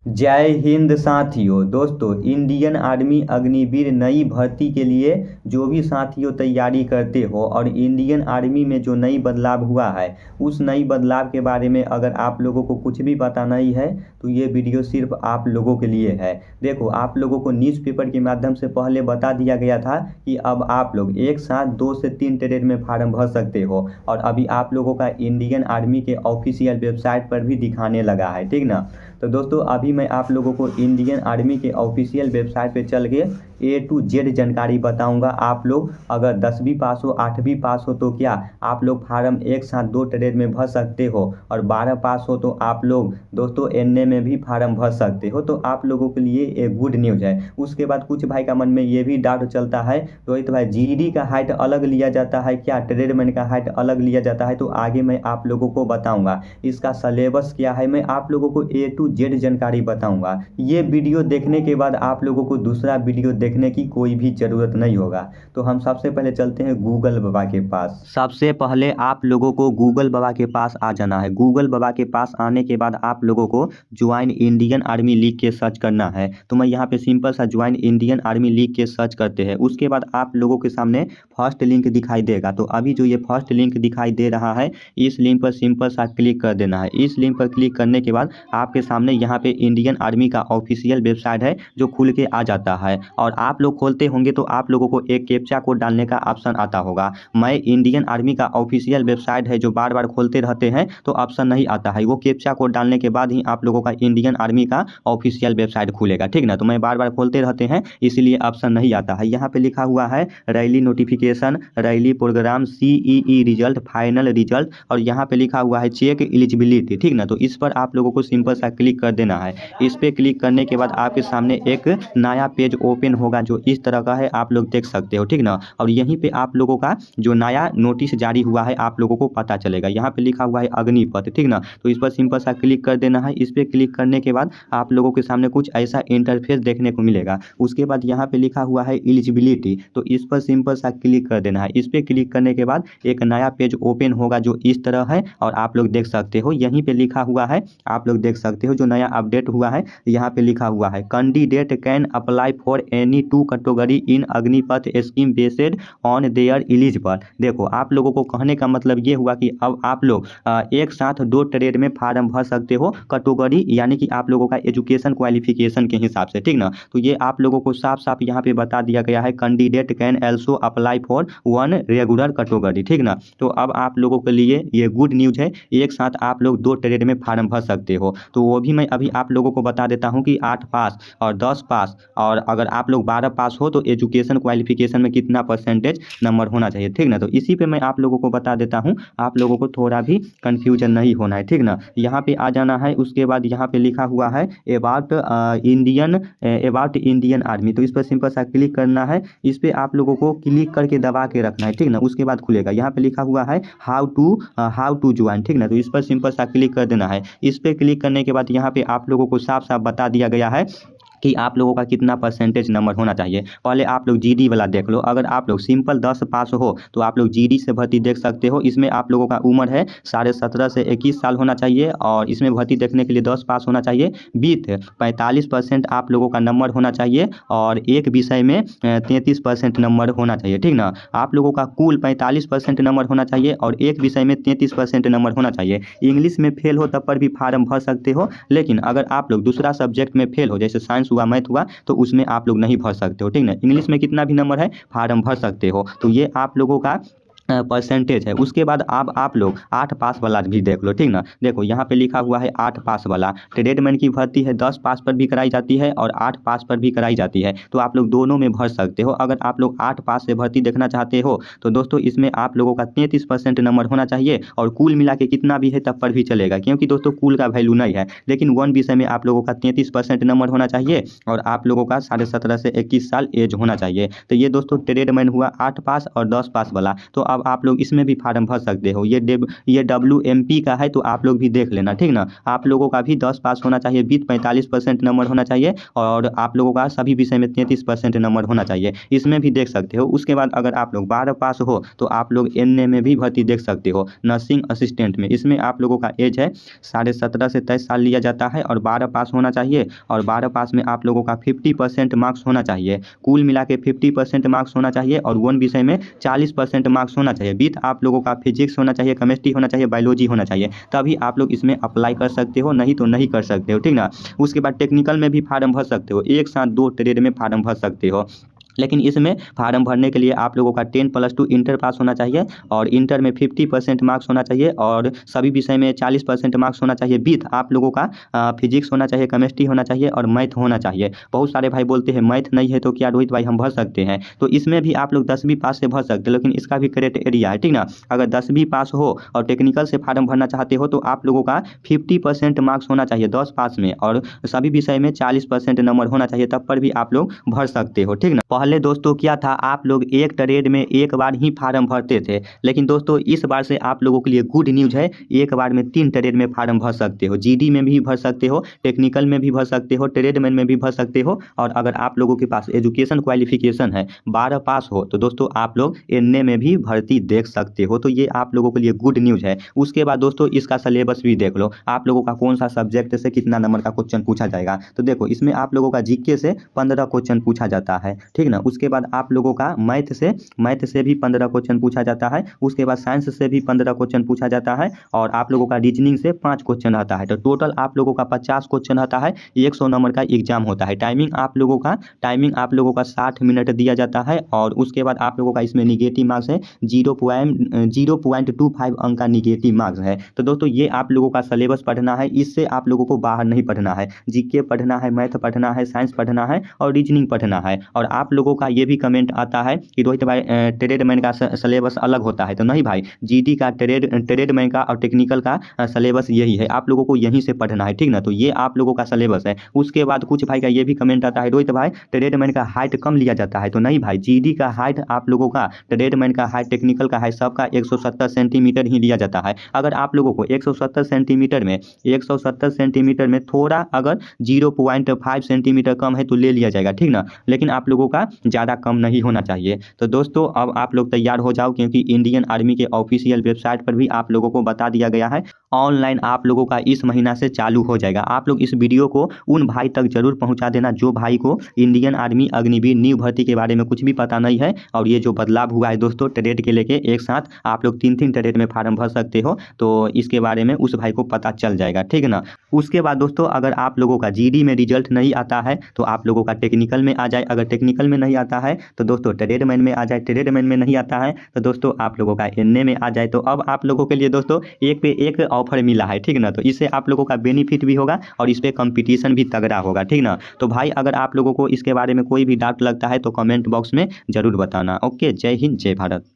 जय हिंद साथियों। दोस्तों, इंडियन आर्मी अग्निवीर नई भर्ती के लिए जो भी साथियों तैयारी करते हो और इंडियन आर्मी में जो नई बदलाव हुआ है उस नई बदलाव के बारे में अगर आप लोगों को कुछ भी पता नहीं है तो ये वीडियो सिर्फ आप लोगों के लिए है। देखो, आप लोगों को न्यूज़पेपर के माध्यम से पहले बता दिया गया था कि अब आप लोग एक साथ 2 से 3 ट्रेड में फार्म भर सकते हो और अभी आप लोगों का इंडियन आर्मी के ऑफिशियल वेबसाइट पर भी दिखाने लगा है, ठीक ना। तो दोस्तों, अभी मैं आप लोगों को इंडियन आर्मी के ऑफिशियल वेबसाइट पे चल के A to Z जानकारी बताऊंगा। आप लोग अगर 10वीं पास हो 8वीं पास हो तो क्या आप लोग फार्म एक साथ 2 ट्रेड में भर सकते हो, और 12 पास हो तो आप लोग दोस्तों NA में भी फार्म भर सकते हो। तो आप लोगों के लिए एक गुड न्यूज़ है। उसके बाद कुछ भाई का मन में ये भी डाउट चलता है, रोहित भाई GD का हाइट अलग लिया जाता है क्या, ट्रेडमैन का हाइट अलग लिया जाता है? तो आगे मैं आप लोगों को बताऊँगा इसका सिलेबस क्या है। मैं आप लोगों को A to Z जानकारी बताऊँगा। ये वीडियो देखने के बाद आप लोगों को दूसरा वीडियो देखने की कोई भी ज़रूरत नहीं होगा। तो हम सबसे पहले चलते हैं गूगल बाबा के पास। सबसे पहले आप लोगों को गूगल बाबा के पास आ जाना है। गूगल बाबा के पास आने के बाद आप लोगों को ज्वाइन इंडियन आर्मी लिख के सर्च करना है। तो मैं यहाँ पे सिंपल सा ज्वाइन इंडियन आर्मी लिख के सर्च करते हैं। उसके बाद आप लोगों के सामने फर्स्ट लिंक दिखाई देगा। तो अभी जो ये फर्स्ट लिंक दिखाई दे रहा है इस लिंक पर सिंपल सा क्लिक कर देना है। इस लिंक पर क्लिक करने के बाद आपके सामने यहाँ पे इंडियन आर्मी का ऑफिशियल वेबसाइट है जो खुल के आ जाता है, और आप लोग खोलते होंगे तो आप लोगों को एक कैप्चा कोड डालने का ऑप्शन आता होगा। मैं इंडियन आर्मी का ऑफिशियल वेबसाइट है जो बार बार खोलते रहते हैं तो ऑप्शन नहीं आता है। वो कैप्चा कोड डालने के बाद ही आप लोगों का इंडियन आर्मी का ऑफिशियल वेबसाइट खुलेगा, ठीक ना। तो मैं बार बार खोलते रहते हैं इसलिए ऑप्शन नहीं आता है। यहाँ पे लिखा हुआ है rally notification, rally program, CEE result, final result, और यहाँ पे लिखा हुआ है चेक एलिजिबिलिटी, ठीक ना। तो इस पर आप लोगों को सिंपल सा क्लिक कर देना है। इस पे क्लिक करने के बाद आपके सामने एक नया पेज ओपन होगा जो इस तरह का है, आप लोग देख सकते हो, ठीक ना। और यहीं पे आप लोगों का जो नया नोटिस जारी हुआ है आप लोगों को पता चलेगा। यहाँ पे लिखा हुआ है अग्निपथ, ठीक ना। तो इस पर सिंपल सा क्लिक कर देना है। इस पे क्लिक करने के बाद आप लोगों के सामने कुछ ऐसा इंटरफेस देखने को मिलेगा। उसके बाद यहाँ पे लिखा हुआ है एलिजिबिलिटी, तो इस पर सिंपल सा क्लिक कर देना है। इस पे क्लिक करने के बाद एक नया पेज ओपन होगा जो इस तरह है, और आप लोग देख सकते हो यहीं पे लिखा हुआ है, आप लोग देख सकते हो जो नया अपडेट हुआ है यहाँ पे लिखा हुआ है candidate can apply for any 2 category in Agnipath scheme based on their eligible. देखो, आप लोगों को कहने का मतलब ये हुआ कि अब आप लोग एक साथ 2 ट्रेड में फार्म भर सकते हो कैटेगरी, यानी कि आप लोगों का एजुकेशन क्वालिफिकेशन के हिसाब से, ठीक ना। तो ये आप लोगों को साफ साफ यहाँ पे बता दिया गया है candidate can also apply for 1 regular category, ठीक ना। तो अब आप लोगों के लिए ये गुड न्यूज़ है, एक साथ आप लोग 2 ट्रेड में फार्म भर सकते हो। तो वो भी मैं अभी आप लोगों को बता देता हूँ कि 8 पास और 10 पास, और अगर आप लोग 12 पास हो तो एजुकेशन क्वालिफिकेशन में कितना परसेंटेज नंबर होना चाहिए, ठीक ना। तो इसी पे मैं आप लोगों को बता देता हूँ, आप लोगों को थोड़ा भी कन्फ्यूजन नहीं होना है, ठीक ना। यहाँ पे आ जाना है। उसके बाद यहाँ पे लिखा हुआ है अबाउट इंडियन आर्मी, तो इस पर सिंपल सा क्लिक करना है। इस पे आप लोगों को क्लिक करके दबा के रखना है, ठीक ना। उसके बाद खुलेगा। यहाँ पे लिखा हुआ है हाउ टू ज्वाइन, ठीक ना। तो इस पर सिंपल सा क्लिक कर देना है। इस पे क्लिक करने के बाद यहाँ पे आप लोगों को साफ साफ बता दिया गया है कि आप लोगों का कितना परसेंटेज नंबर होना चाहिए। पहले आप लोग GD वाला देख लो। अगर आप लोग सिंपल 10 पास हो तो आप लोग GD से भर्ती देख सकते हो। इसमें आप लोगों का उम्र है 17.5 से 21 साल होना चाहिए, और इसमें भर्ती देखने के लिए 10 पास होना चाहिए। विथ 45% आप लोगों का नंबर होना चाहिए, और एक विषय में 33% नंबर होना चाहिए, ठीक ना। आप लोगों का कुल 45% नंबर होना चाहिए और एक विषय में 33% नंबर होना चाहिए। इंग्लिश में फेल हो तब पर भी फार्म भर सकते हो, लेकिन अगर आप लोग दूसरा सब्जेक्ट में फेल हो, जैसे साइंस हुआ, मैथ हुआ, तो उसमें आप लोग नहीं भर सकते हो, ठीक ना। इंग्लिश में कितना भी नंबर है फार्म भर सकते हो। तो ये आप लोगों का परसेंटेज है। उसके बाद अब आप लोग 8 पास वाला भी देख लो, ठीक ना। देखो, यहाँ पे लिखा हुआ है 8 पास वाला ट्रेडमैन की भर्ती है। 10 पास पर भी कराई जाती है और 8 पास पर भी कराई जाती है, तो आप लोग दोनों में भर सकते हो। अगर आप लोग 8 पास से भर्ती देखना चाहते हो तो दोस्तों इसमें आप लोगों का 33% नंबर होना चाहिए, और कुल मिला के कितना भी है तब पर भी चलेगा, क्योंकि दोस्तों कुल का वैल्यू नहीं है। लेकिन 1 विषय में आप लोगों का 33% नंबर होना चाहिए, और आप लोगों का 17.5 से 21 साल एज होना चाहिए। तो ये दोस्तों ट्रेडमैन हुआ 8 पास और 10 पास वाला। तो अब अब आप लोग इसमें भी फार्म भर सकते हो। ये WMP का है तो आप लोग भी देख लेना, ठीक ना। आप लोगों का भी 10 पास होना चाहिए, विथ 45% नंबर होना चाहिए और आप लोगों का सभी विषय में 33% नंबर होना चाहिए, इसमें भी देख सकते हो। उसके बाद अगर आप लोग 12 पास हो तो आप लोग NA में भी भर्ती देख सकते हो, नर्सिंग असिस्टेंट में। इसमें आप लोगों का एज है 17.5 से 23 साल लिया जाता है और 12 पास होना चाहिए और 12 पास में आप लोगों का 50% मार्क्स होना चाहिए, कुल मिला के 50% मार्क्स होना चाहिए और वन विषय में 40% मार्क्स होना चाहिए, विथ आप लोगों का फिजिक्स होना चाहिए, केमिस्ट्री होना चाहिए, बायोलॉजी होना चाहिए, तभी आप लोग इसमें अप्लाई कर सकते हो, नहीं तो नहीं कर सकते हो, ठीक ना। उसके बाद टेक्निकल में भी फार्म भर सकते हो, एक साथ 2 ट्रेड में फार्म भर सकते हो। लेकिन इसमें फार्म भरने के लिए आप लोगों का 10+2 इंटर पास होना चाहिए और इंटर में 50% मार्क्स होना चाहिए और सभी विषय में 40% मार्क्स होना चाहिए, विथ आप लोगों का फिजिक्स होना चाहिए, केमिस्ट्री होना चाहिए और मैथ होना चाहिए। बहुत सारे भाई बोलते हैं मैथ नहीं है तो क्या रोहित भाई हम भर सकते हैं, तो इसमें भी आप लोग 10वीं पास से भर सकते हो, लेकिन इसका भी क्राइटेरिया है, ठीक ना। अगर 10वीं पास हो और टेक्निकल से फार्म भरना चाहते हो तो आप लोगों का 50% मार्क्स होना चाहिए 10 पास में और सभी विषय में 40% नंबर होना चाहिए, तब पर भी आप लोग भर सकते हो, ठीक ना। पहले दोस्तों क्या था, आप लोग एक ट्रेड में एक बार ही फार्म भरते थे, लेकिन दोस्तों इस बार से आप लोगों के लिए गुड न्यूज़ है, एक बार में 3 ट्रेड में फार्म भर सकते हो। GD में भी भर सकते हो, टेक्निकल में भी भर सकते हो, ट्रेडमैन में भी भर सकते हो और अगर आप लोगों के पास एजुकेशन क्वालिफिकेशन है 12 पास हो तो दोस्तों आप लोग NA में भी भर्ती देख सकते हो। तो ये आप लोगों के लिए गुड न्यूज़ है। उसके बाद दोस्तों इसका सिलेबस भी देख लो, आप लोगों का कौन सा सब्जेक्ट से कितना नंबर का क्वेश्चन पूछा जाएगा। तो देखो इसमें आप लोगों का GK से 15 क्वेश्चन पूछा जाता है, ठीक ना। उसके बाद आप लोगों का मैथ से भी 15 क्वेश्चन पूछा जाता है। उसके बाद साइंस से भी 15 क्वेश्चन पूछा जाता है और आप लोगों का रीजनिंग से 5 क्वेश्चन आता है। तो टोटल आप लोगों का 50 क्वेश्चन आता है, 100 नंबर का एग्जाम होता है। टाइमिंग आप लोगों का 60 मिनट दिया जाता है और उसके बाद आप लोगों का इसमें निगेटिव मार्क्स है 0.25 अंक का निगेटिव मार्क्स है। तो दोस्तों ये आप लोगों का सिलेबस पढ़ना है, इससे आप लोगों को बाहर नहीं पढ़ना है। GK पढ़ना है, मैथ पढ़ना है, साइंस पढ़ना है और रीजनिंग पढ़ना है। और आप लोगों का ये भी कमेंट आता है कि रोहित भाई ट्रेडमैन का सिलेबस अलग होता है, तो नहीं भाई, GD का ट्रेडमैन का और टेक्निकल का सिलेबस यही है, आप लोगों को यहीं से पढ़ना है, ठीक ना। तो ये आप लोगों का सिलेबस है। उसके बाद कुछ भाई का ये भी कमेंट आता है रोहित भाई ट्रेडमैन का हाइट कम लिया जाता है, तो नहीं भाई, GD का हाइट आप लोगों का, ट्रेडमैन का हाइट, टेक्निकल का हाइट सबका 170 सेंटीमीटर ही लिया जाता है। अगर आप लोगों को 170 सेंटीमीटर में थोड़ा अगर 0.5 सेंटीमीटर कम है तो ले लिया जाएगा, ठीक ना, लेकिन आप लोगों का ज़्यादा कम नहीं होना चाहिए। तो दोस्तों अब आप लोग तैयार हो जाओ, क्योंकि इंडियन आर्मी के ऑफिशियल वेबसाइट पर भी आप लोगों को बता दिया गया है, ऑनलाइन आप लोगों का इस महीना से चालू हो जाएगा। आप लोग इस वीडियो को उन भाई तक जरूर पहुंचा देना जो भाई को इंडियन आर्मी अग्निवीर न्यू भर्ती के बारे में कुछ भी पता नहीं है और ये जो बदलाव हुआ है दोस्तों ट्रेड के लेके, एक साथ आप लोग 3 ट्रेड में फार्म भर सकते हो, तो इसके बारे में उस भाई को पता चल जाएगा, ठीक है ना। उसके बाद दोस्तों अगर आप लोगों का GD में रिजल्ट नहीं आता है तो आप लोगों का टेक्निकल में आ जाए, अगर टेक्निकल में नहीं आता है तो दोस्तों ट्रेडमैन में आ जाए, ट्रेडमैन में नहीं आता है तो दोस्तों आप लोगों का NA में आ जाए। तो अब आप लोगों के लिए दोस्तों एक पे एक ऑफर मिला है, ठीक ना, तो इससे आप लोगों का बेनिफिट भी होगा और इस पे कंपटीशन भी तगड़ा होगा, ठीक ना। तो भाई अगर आप लोगों को इसके बारे में कोई भी डाउट लगता है तो कमेंट बॉक्स में जरूर बताना। ओके, जय हिंद, जय भारत।